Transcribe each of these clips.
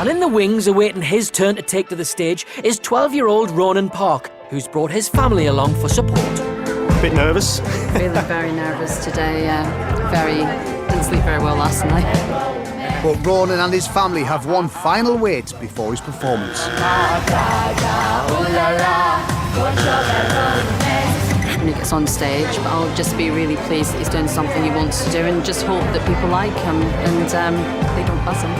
And in the wings, awaiting his turn to take to the stage, is 12-year-old Ronan Park, who's brought his family along for support. Bit nervous? Feeling very nervous today, didn't sleep very well last night. But Ronan and his family have one final wait before his performance. When he gets on stage, but I'll just be really pleased that he's doing something he wants to do and just hope that people like him and they don't buzz him.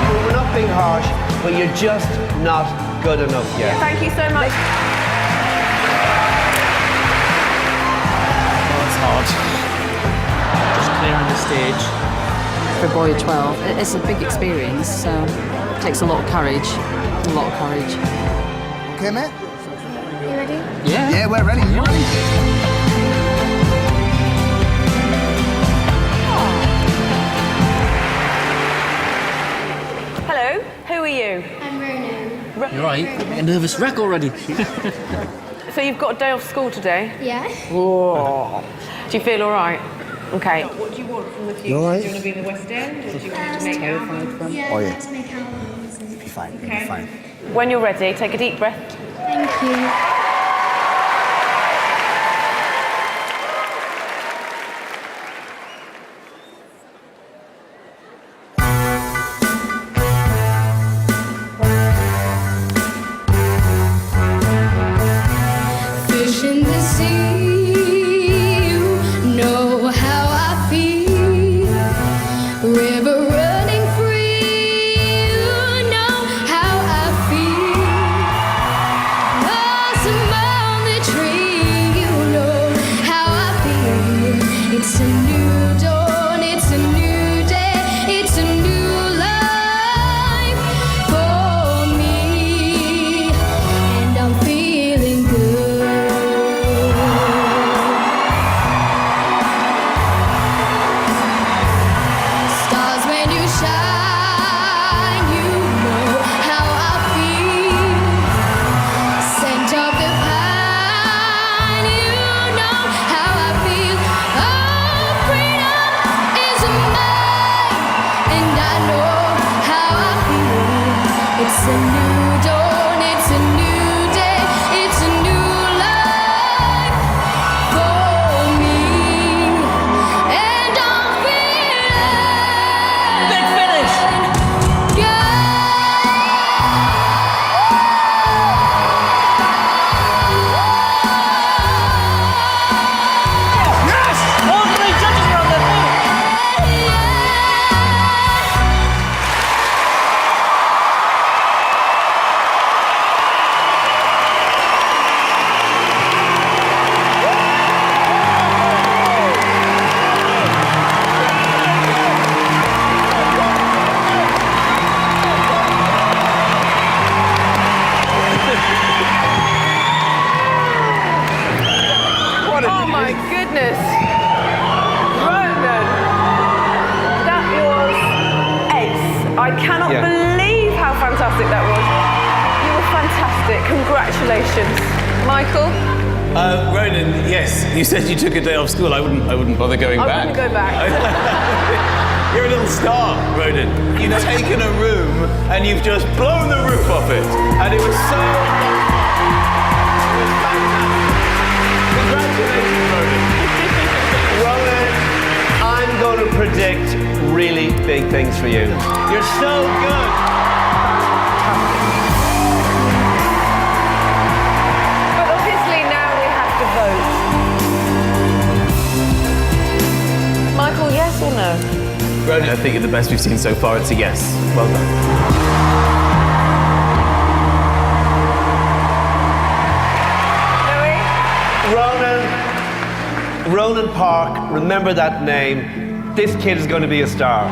Well, we're not being harsh, but you're just not good enough yet. Thank you so much. It's hard. Just clearing the stage. For a boy of 12, it's a big experience, so it takes a lot of courage. A lot of courage. Okay, mate? You ready? Yeah. Yeah, we're ready. You ready? Hello, who are you? I'm Ronan. You're right. A nervous wreck already. So you've got a day off school today? Yeah. Whoa. Do you feel all right? Okay. What do you want from the future? You all right? Do you want to be in the West End or do you want to make albums? Yeah, Oh, I'd yeah. like to make albums. And... Be fine, you'll be fine. When you're ready, take a deep breath. Thank you. Fish in the sea, you know how I feel. River running free, you know how I feel. Blossom on the tree, you know how I feel. It's a new dawn, it's a new day, it's a new life for me, and I'm feeling good. Stars, when you shine, you know how I feel. Scent of the pine, you know how I feel. Oh, freedom is mine, and I know how I feel. It's a new dawn, it's a new day, it's a new life for me, and I'm feeling Big finish! Yes! All three judges are on their feet. Oh my goodness. Ronan. That was ace. I cannot believe how fantastic that was. You were fantastic. Congratulations. Michael? Ronan, yes, you said you took a day off school. I wouldn't bother going back. I wouldn't go back. You're a little star, Ronan. You've taken a room and you've just blown the roof off it. And it was so... It was fantastic. Congratulations, Ronan. Ronan, I'm going to predict really big things for you. You're so good. But obviously now we have to vote. Michael, yes or no? Ronan, I think you're the best we've seen so far. It's a yes. Well done. Louis? Ronan Park, remember that name. This kid is going to be a star.